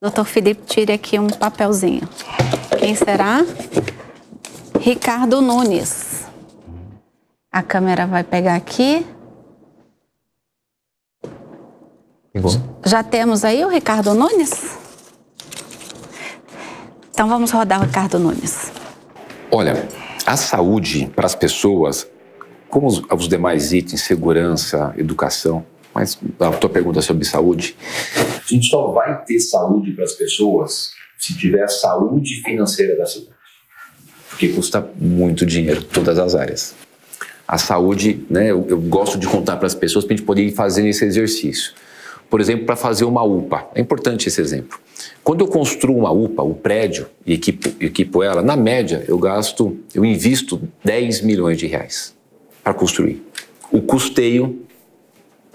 Doutor Felipe, tire aqui um papelzinho. Quem será? Ricardo Nunes. A câmera vai pegar aqui. Igual. Já temos aí o Ricardo Nunes? Então vamos rodar o Ricardo Nunes. Olha, a saúde para as pessoas, como os demais itens, segurança, educação, mas a tua pergunta sobre saúde, a gente só vai ter saúde para as pessoas se tiver a saúde financeira da cidade. Porque custa muito dinheiro, todas as áreas. A saúde, né, eu gosto de contar para as pessoas para a gente poder ir fazendo esse exercício. Por exemplo, para fazer uma UPA. É importante esse exemplo. Quando eu construo uma UPA, o prédio, e equipo ela, na média, eu invisto 10 milhões de reais para construir. O custeio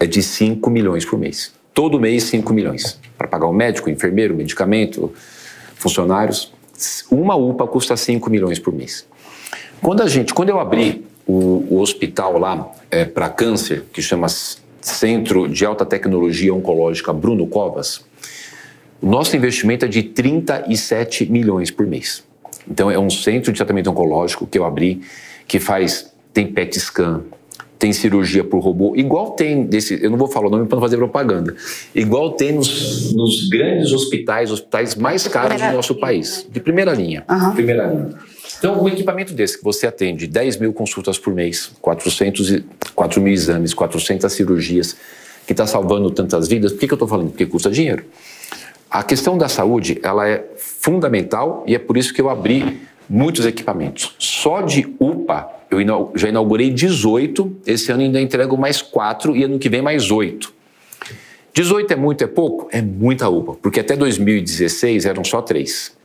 é de 5 milhões por mês. Todo mês, 5 milhões. Para pagar o médico, o enfermeiro, o medicamento, funcionários. Uma UPA custa 5 milhões por mês. Quando eu abri o hospital lá para câncer, que chama Centro de Alta Tecnologia Oncológica Bruno Covas, o nosso investimento é de 37 milhões por mês. Então é um centro de tratamento oncológico que eu abri, que tem PET scan, tem cirurgia por robô, igual tem eu não vou falar o nome para não fazer propaganda, igual tem nos grandes hospitais mais caros do nosso país, de primeira linha. Uhum. Primeira linha. Então, um equipamento desse que você atende 10 mil consultas por mês, 4 mil exames, 400 cirurgias, que está salvando tantas vidas, por que eu estou falando? Porque custa dinheiro. A questão da saúde, ela é fundamental e é por isso que eu abri muitos equipamentos. Só de UPA, eu já inaugurei 18, esse ano ainda entrego mais 4 e ano que vem mais 8. 18 é muito, é pouco? É muita UPA, porque até 2016 eram só 3.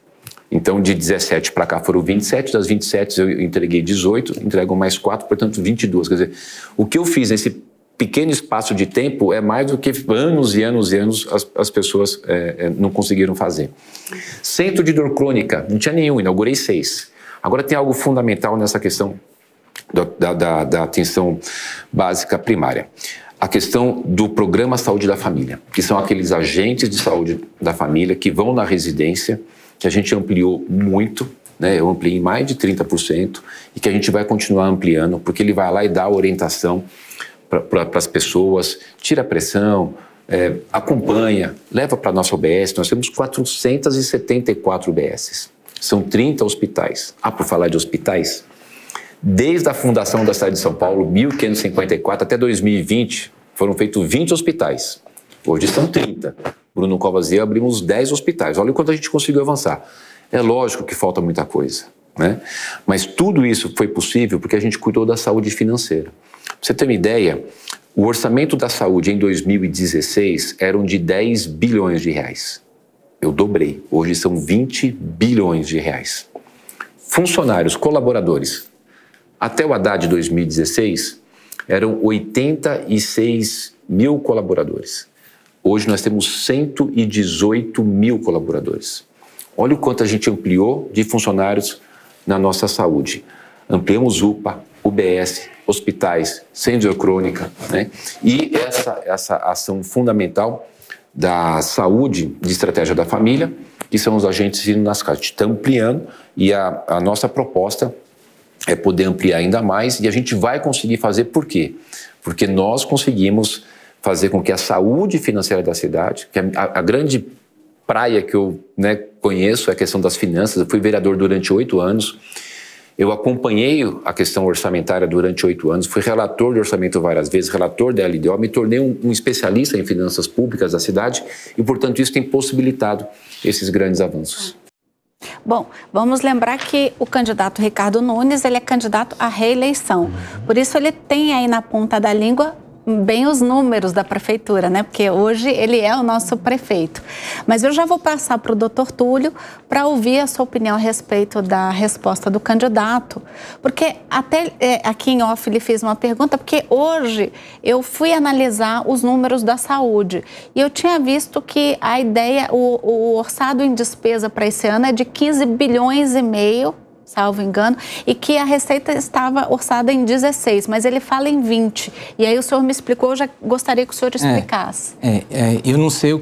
Então, de 17 para cá foram 27, das 27 eu entreguei 18, entrego mais 4, portanto 22. Quer dizer, o que eu fiz nesse pequeno espaço de tempo é mais do que anos e anos e anos as pessoas não conseguiram fazer. Centro de dor crônica, não tinha nenhum, inaugurei 6. Agora tem algo fundamental nessa questão da atenção básica primária. A questão do Programa Saúde da Família, que são aqueles agentes de saúde da família que vão na residência, que a gente ampliou muito, né? Eu ampliei em mais de 30% e que a gente vai continuar ampliando, porque ele vai lá e dá orientação para as pessoas, tira a pressão, acompanha, leva para a nossa UBS. Nós temos 474 UBSs, são 30 hospitais. Por falar de hospitais, desde a fundação da cidade de São Paulo, 1554, até 2020, foram feitos 20 hospitais. Hoje são 30. Bruno Covas e eu abrimos 10 hospitais. Olha o quanto a gente conseguiu avançar. É lógico que falta muita coisa, né? Mas tudo isso foi possível porque a gente cuidou da saúde financeira. Pra você ter uma ideia, o orçamento da saúde em 2016 eram de 10 bilhões de reais. Eu dobrei. Hoje são 20 bilhões de reais. Funcionários, colaboradores. Até o Haddad de 2016, eram 86 mil colaboradores. Hoje nós temos 118 mil colaboradores. Olha o quanto a gente ampliou de funcionários na nossa saúde. Ampliamos UPA, UBS, hospitais, centro crônica, né? E essa ação fundamental da saúde de estratégia da família, que são os agentes indo nas casas. A gente está ampliando e a nossa proposta é poder ampliar ainda mais e a gente vai conseguir fazer por quê? Porque nós conseguimos fazer com que a saúde financeira da cidade, que a grande praia que eu conheço é a questão das finanças. Eu fui vereador durante 8 anos, eu acompanhei a questão orçamentária durante 8 anos, fui relator de orçamento várias vezes, relator da LDO, me tornei um especialista em finanças públicas da cidade e, portanto, isso tem possibilitado esses grandes avanços. Bom, vamos lembrar que o candidato Ricardo Nunes, ele é candidato à reeleição. Por isso ele tem aí na ponta da língua bem os números da prefeitura, né? Porque hoje ele é o nosso prefeito. Mas eu já vou passar para o doutor Túlio para ouvir a sua opinião a respeito da resposta do candidato. Porque até aqui em off ele fez uma pergunta, porque hoje eu fui analisar os números da saúde e eu tinha visto que a ideia, o orçado em despesa para esse ano é de 15 bilhões e meio salvo engano, e que a receita estava orçada em 16, mas ele fala em 20. E aí o senhor me explicou, eu já gostaria que o senhor explicasse. Eu não sei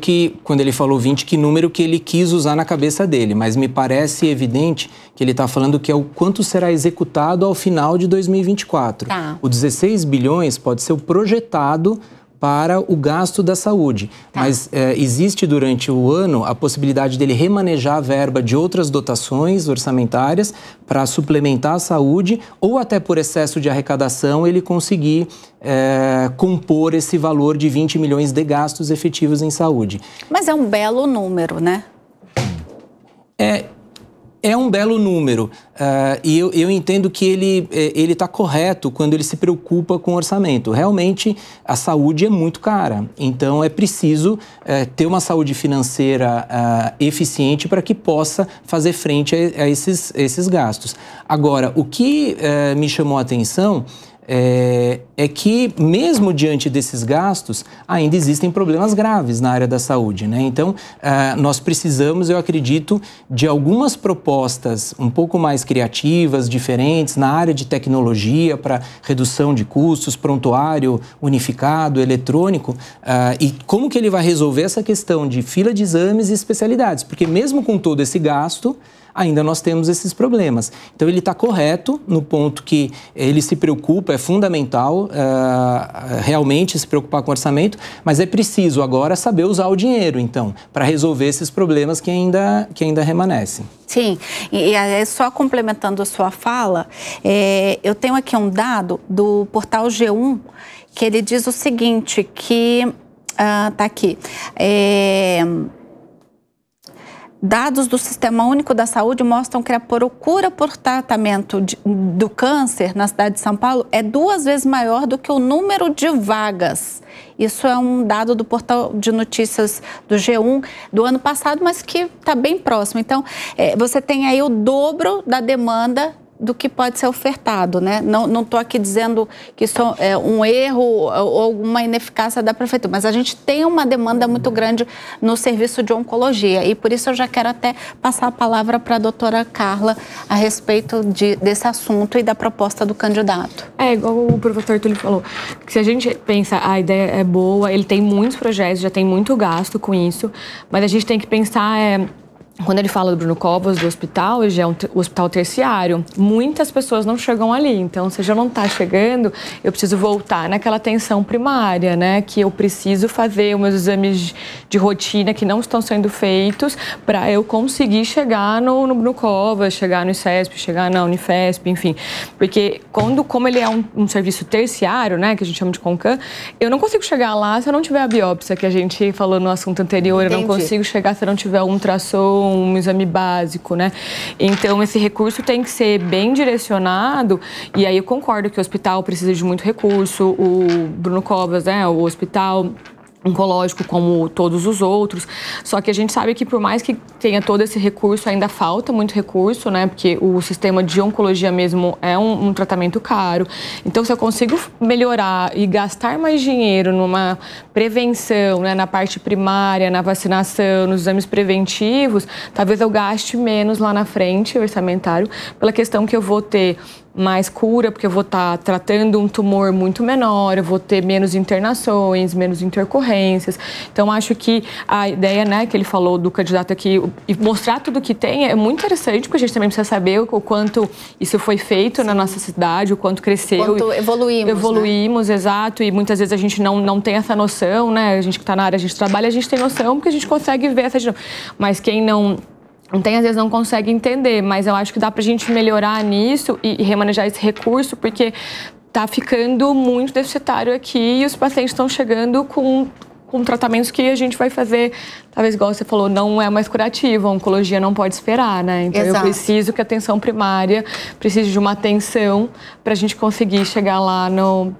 quando ele falou 20, que número que ele quis usar na cabeça dele, mas me parece evidente que ele está falando que é o quanto será executado ao final de 2024. Tá. O 16 bilhões pode ser o projetado para o gasto da saúde. Tá. Mas existe durante o ano a possibilidade dele remanejar a verba de outras dotações orçamentárias para suplementar a saúde ou até por excesso de arrecadação ele conseguir compor esse valor de 20 milhões de gastos efetivos em saúde. Mas é um belo número, né? É um belo número e eu entendo que ele está correto quando ele se preocupa com o orçamento. Realmente, a saúde é muito cara, então é preciso ter uma saúde financeira eficiente para que possa fazer frente a esses gastos. Agora, o que me chamou a atenção é que, mesmo diante desses gastos, ainda existem problemas graves na área da saúde, né? Então, nós precisamos, eu acredito, de algumas propostas um pouco mais criativas, diferentes, na área de tecnologia para redução de custos, prontuário unificado, eletrônico, e como que ele vai resolver essa questão de fila de exames e especialidades, porque mesmo com todo esse gasto, ainda nós temos esses problemas. Então, ele está correto no ponto que ele se preocupa, é fundamental realmente se preocupar com o orçamento, mas é preciso agora saber usar o dinheiro, então, para resolver esses problemas que ainda remanescem. Sim, e só complementando a sua fala, eu tenho aqui um dado do portal G1, que ele diz o seguinte, que está aqui, dados do Sistema Único da Saúde mostram que a procura por tratamento do câncer na cidade de São Paulo é 2 vezes maior do que o número de vagas. Isso é um dado do portal de notícias do G1 do ano passado, mas que está bem próximo. Então, você tem aí o dobro da demanda do que pode ser ofertado, né? Não estou aqui dizendo que isso é um erro ou alguma ineficácia da prefeitura, mas a gente tem uma demanda muito grande no serviço de oncologia e por isso eu já quero até passar a palavra para a doutora Carla a respeito desse assunto e da proposta do candidato. Igual o professor Túlio falou, que se a gente pensa, a ideia é boa, ele tem muitos projetos, já tem muito gasto com isso, mas a gente tem que pensar quando ele fala do Bruno Covas, do hospital, ele já é um hospital terciário. Muitas pessoas não chegam ali. Então, se já não está chegando, eu preciso voltar naquela atenção primária, né? Que eu preciso fazer os meus exames de rotina que não estão sendo feitos para eu conseguir chegar no Bruno Covas, chegar no ICESP, chegar na Unifesp, enfim. Porque como ele é um serviço terciário, né? Que a gente chama de CONCAN, eu não consigo chegar lá se eu não tiver a biópsia, que a gente falou no assunto anterior. Entendi. Eu não consigo chegar se eu não tiver um ultrassom, um exame básico, né? Então, esse recurso tem que ser bem direcionado e aí eu concordo que o hospital precisa de muito recurso, o Bruno Covas, né? O hospital oncológico como todos os outros, só que a gente sabe que por mais que tenha todo esse recurso, ainda falta muito recurso, né, porque o sistema de oncologia mesmo é um tratamento caro, então se eu consigo melhorar e gastar mais dinheiro numa prevenção, né, na parte primária, na vacinação, nos exames preventivos, talvez eu gaste menos lá na frente, orçamentário, pela questão que eu vou ter mais cura, porque eu vou estar tratando um tumor muito menor, eu vou ter menos internações, menos intercorrências. Então, acho que a ideia, né, que ele falou do candidato aqui, e mostrar tudo que tem, é muito interessante, porque a gente também precisa saber o quanto isso foi feito na nossa cidade, o quanto cresceu. Quanto evoluímos. Evoluímos, né? Exato, e muitas vezes a gente não tem essa noção, né? A gente que está na área, a gente trabalha, a gente tem noção, porque a gente consegue ver essa... Mas quem não tem, às vezes não consegue entender, mas eu acho que dá pra gente melhorar nisso e remanejar esse recurso, porque tá ficando muito deficitário aqui e os pacientes estão chegando com tratamentos que a gente vai fazer, talvez igual você falou, não é mais curativo, a oncologia não pode esperar, né? Então eu preciso que a atenção primária precise de uma atenção para a gente conseguir chegar lá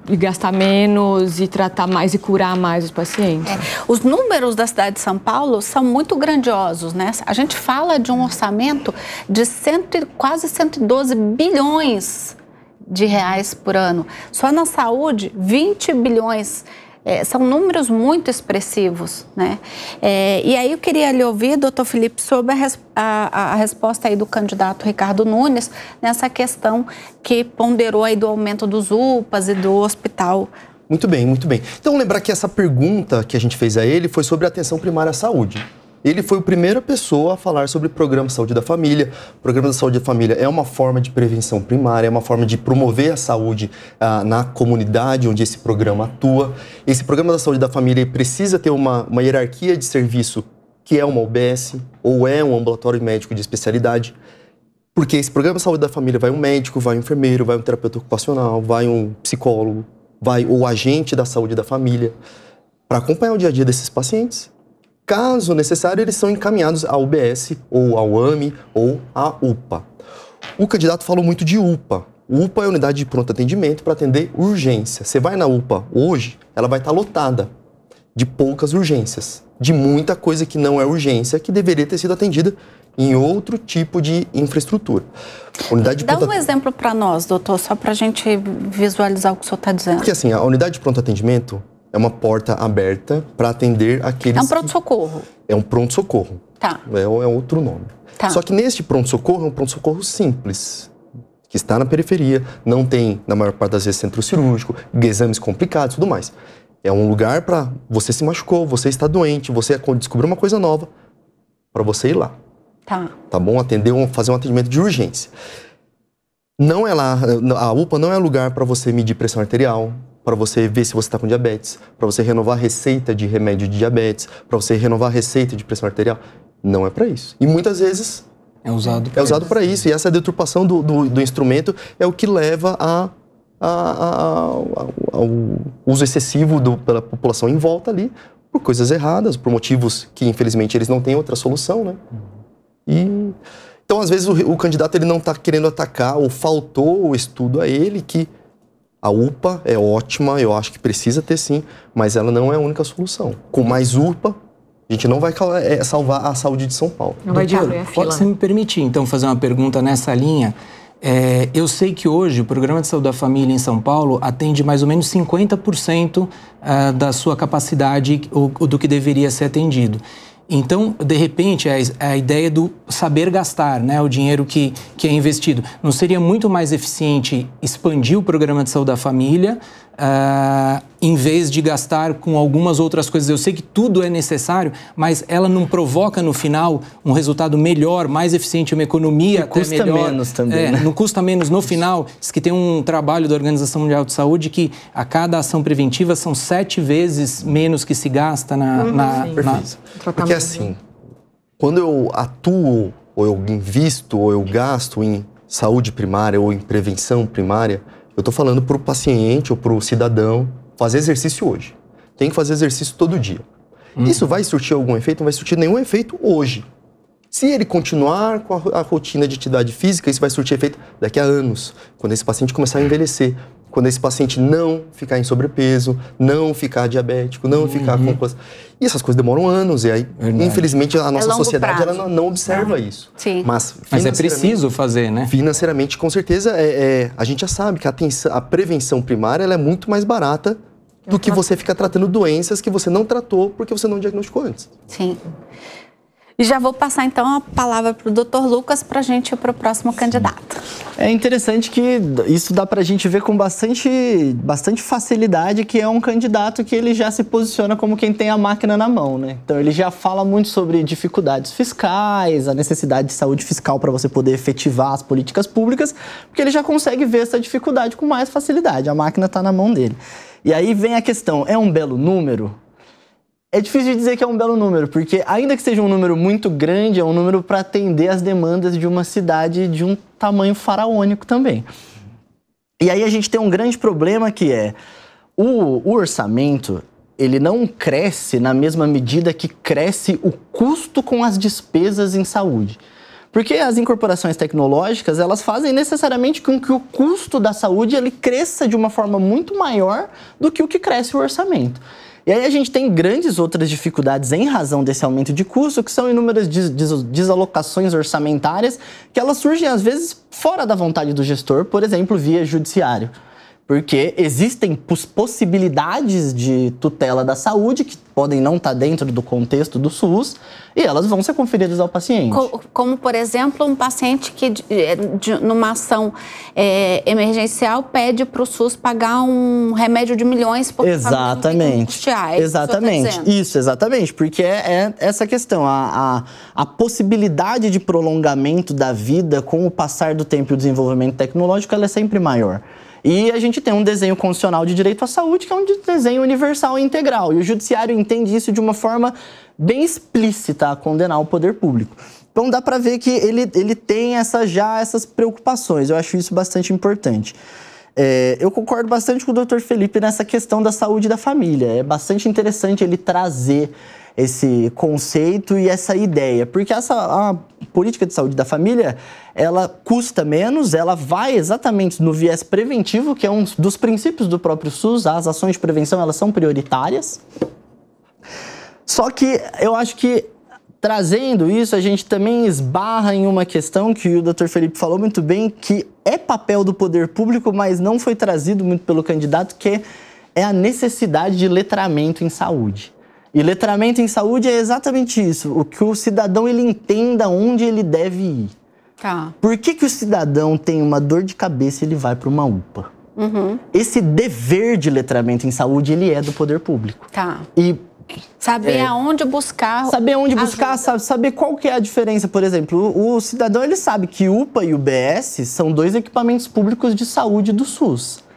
e gastar menos e tratar mais e curar mais os pacientes. Os números da cidade de São Paulo são muito grandiosos, né? A gente fala de um orçamento de quase 112 bilhões de reais por ano. Só na saúde, 20 bilhões São números muito expressivos, né? E aí eu queria lhe ouvir, doutor Felipe, sobre a resposta aí do candidato Ricardo Nunes nessa questão que ponderou aí do aumento dos UPAs e do hospital. Muito bem, muito bem. Então, lembrar que essa pergunta que a gente fez a ele foi sobre a atenção primária à saúde. Ele foi a primeira pessoa a falar sobre o Programa de Saúde da Família. O Programa de Saúde da Família é uma forma de prevenção primária, é uma forma de promover a saúde na comunidade onde esse programa atua. Esse Programa da Saúde da Família precisa ter uma hierarquia de serviço que é uma UBS ou é um ambulatório médico de especialidade. Porque esse Programa de Saúde da Família vai um médico, vai um enfermeiro, vai um terapeuta ocupacional, vai um psicólogo, vai o agente da saúde da família para acompanhar o dia a dia desses pacientes. Caso necessário, eles são encaminhados à UBS, ou ao AME, ou à UPA. O candidato falou muito de UPA. UPA é a unidade de pronto atendimento para atender urgência. Você vai na UPA hoje, ela vai estar lotada de poucas urgências, de muita coisa que não é urgência, que deveria ter sido atendida em outro tipo de infraestrutura. Dá um exemplo para nós, doutor, só para a gente visualizar o que o senhor está dizendo. Porque assim, a unidade de pronto atendimento é uma porta aberta para atender aqueles... É um pronto-socorro. É um pronto-socorro. Tá. É outro nome. Tá. Só que neste pronto-socorro é um pronto-socorro simples, que está na periferia, não tem, na maior parte das vezes, centro cirúrgico, exames complicados e tudo mais. É um lugar para você se machucou, você está doente, você descobriu uma coisa nova, para você ir lá. Tá bom? Fazer um atendimento de urgência. Não é lá, a UPA não é lugar para você medir pressão arterial, para você ver se você está com diabetes, para você renovar a receita de remédio de diabetes, para você renovar a receita de pressão arterial. Não é para isso. E muitas vezes é usado para isso. E essa deturpação do instrumento é o que leva ao uso excessivo pela população em volta ali, por coisas erradas, por motivos que, infelizmente, eles não têm outra solução, né? Então, às vezes, o candidato ele não está querendo atacar, ou faltou o estudo a ele, que a UPA é ótima, eu acho que precisa ter sim, mas ela não é a única solução. Com mais UPA, a gente não vai salvar a saúde de São Paulo. Não vai diminuir a fila. Pode você me permitir, então, fazer uma pergunta nessa linha? Eu sei que hoje o Programa de Saúde da Família em São Paulo atende mais ou menos 50% da sua capacidade ou do que deveria ser atendido. Então, de repente, a ideia do saber gastar, né, o dinheiro que é investido. Não seria muito mais eficiente expandir o Programa de Saúde da Família, em vez de gastar com algumas outras coisas? Eu sei que tudo é necessário, mas ela não provoca no final um resultado melhor, mais eficiente, uma economia até melhor. Custa menos também, né? Não custa menos no final. Diz que tem um trabalho da Organização Mundial de Saúde que a cada ação preventiva são 7 vezes menos que se gasta Porque assim, quando eu atuo, ou eu invisto, ou eu gasto em saúde primária ou em prevenção primária, eu estou falando para o paciente ou para o cidadão fazer exercício hoje. Tem que fazer exercício todo dia. Isso vai surtir algum efeito? Não vai surtir nenhum efeito hoje. Se ele continuar com a rotina de atividade física, isso vai surtir efeito daqui a anos, quando esse paciente começar a envelhecer. Quando esse paciente não ficar em sobrepeso, não ficar diabético, não ficar com coisas... E essas coisas demoram anos, e aí, infelizmente, a nossa sociedade ela não observa isso. Sim. Mas é preciso fazer, né? Financeiramente, com certeza, a gente já sabe que a prevenção primária ela é muito mais barata do que você ficar tratando doenças que você não tratou porque você não diagnosticou antes. Sim. E já vou passar, então, a palavra para o Dr. Lucas para a gente ir para o próximo candidato. É interessante que isso dá para a gente ver com bastante facilidade que é um candidato que ele já se posiciona como quem tem a máquina na mão, né? Então, ele já fala muito sobre dificuldades fiscais, a necessidade de saúde fiscal para você poder efetivar as políticas públicas, porque ele já consegue ver essa dificuldade com mais facilidade. A máquina está na mão dele. E aí vem a questão, é um belo número? É difícil de dizer que é um belo número, porque ainda que seja um número muito grande, é um número para atender as demandas de uma cidade de um tamanho faraônico também. E aí a gente tem um grande problema que é o orçamento, ele não cresce na mesma medida que cresce o custo com as despesas em saúde. Porque as incorporações tecnológicas, elas fazem necessariamente com que o custo da saúde ele cresça de uma forma muito maior do que o que cresce o orçamento. E aí a gente tem grandes outras dificuldades em razão desse aumento de custo, que são inúmeras desalocações orçamentárias, que elas surgem às vezes fora da vontade do gestor, por exemplo, via judiciário. Porque existem possibilidades de tutela da saúde que podem não estar dentro do contexto do SUS e elas vão ser conferidas ao paciente. Como, por exemplo, um paciente que, numa ação emergencial, pede para o SUS pagar um remédio de milhões porque exatamente. Exatamente. Isso, exatamente. Porque é essa questão. A possibilidade de prolongamento da vida com o passar do tempo e o desenvolvimento tecnológico, ela é sempre maior. E a gente tem um desenho constitucional de direito à saúde, que é um desenho universal e integral. E o judiciário entende isso de uma forma bem explícita a condenar o poder público. Então dá para ver que ele tem essas preocupações. Eu acho isso bastante importante. Eu concordo bastante com o Dr. Felipe nessa questão da saúde da família. É bastante interessante ele trazer esse conceito e essa ideia, porque a política de saúde da família, ela custa menos, ela vai exatamente no viés preventivo, que é um dos princípios do próprio SUS. As ações de prevenção, elas são prioritárias. Só que eu acho que, trazendo isso, a gente também esbarra em uma questão que o Dr. Felipe falou muito bem, que é papel do poder público, mas não foi trazido muito pelo candidato, que é a necessidade de letramento em saúde. E letramento em saúde é exatamente isso, o que o cidadão ele entenda onde ele deve ir. Tá. Por que o cidadão tem uma dor de cabeça e ele vai para uma UPA? Esse dever de letramento em saúde, ele é do poder público. Tá. E saber aonde buscar. Saber onde buscar, saber qual que é a diferença. Por exemplo, o cidadão ele sabe que UPA e UBS são 2 equipamentos públicos de saúde do SUS.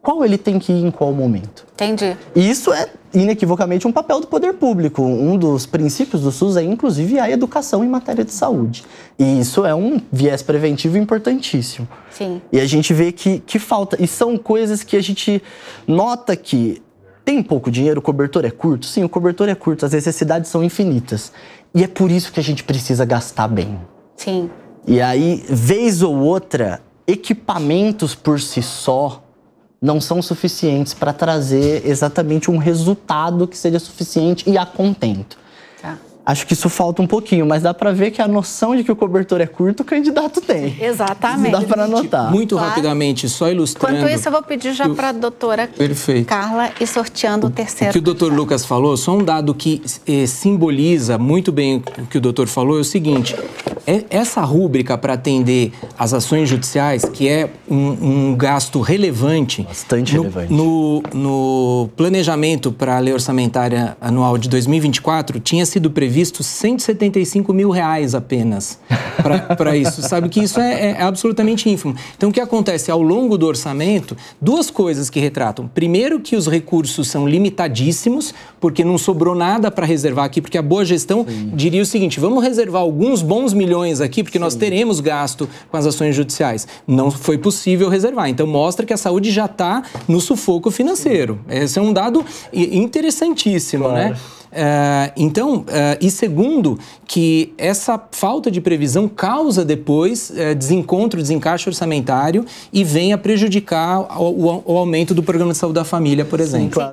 Qual ele tem que ir em qual momento? Entendi. E isso é inequivocamente um papel do poder público. Um dos princípios do SUS é, inclusive, a educação em matéria de saúde. E isso é um viés preventivo importantíssimo. Sim. E a gente vê que falta. E são coisas que a gente nota que tem pouco dinheiro, o cobertor é curto? Sim, o cobertor é curto, as necessidades são infinitas. E é por isso que a gente precisa gastar bem. Sim. E aí, vez ou outra, equipamentos por si só não são suficientes para trazer exatamente um resultado que seja suficiente e a contento. Tá. Acho que isso falta um pouquinho, mas dá para ver que a noção de que o cobertor é curto, o candidato tem. Exatamente. Dá para notar. Muito rapidamente, só ilustrando... Enquanto isso, eu vou pedir já para a doutora Carla ir sorteando o terceiro. O que o doutor Lucas falou, só um dado que simboliza muito bem o que o doutor falou, é o seguinte: essa rúbrica para atender as ações judiciais, que é um gasto relevante... Bastante relevante. No planejamento para a lei orçamentária anual de 2024, tinha sido previsto R$175 mil apenas para isso. Sabe que isso é absolutamente ínfimo. Então, o que acontece ao longo do orçamento? 2 coisas que retratam. Primeiro, que os recursos são limitadíssimos, porque não sobrou nada para reservar aqui, porque a boa gestão diria o seguinte: vamos reservar alguns bons milhões aqui, porque nós teremos gasto com as ações judiciais. Não foi possível reservar. Então, mostra que a saúde já está no sufoco financeiro. Esse é um dado interessantíssimo, né? E segundo, que essa falta de previsão causa depois desencaixe orçamentário e venha prejudicar o aumento do programa de saúde da família, por exemplo.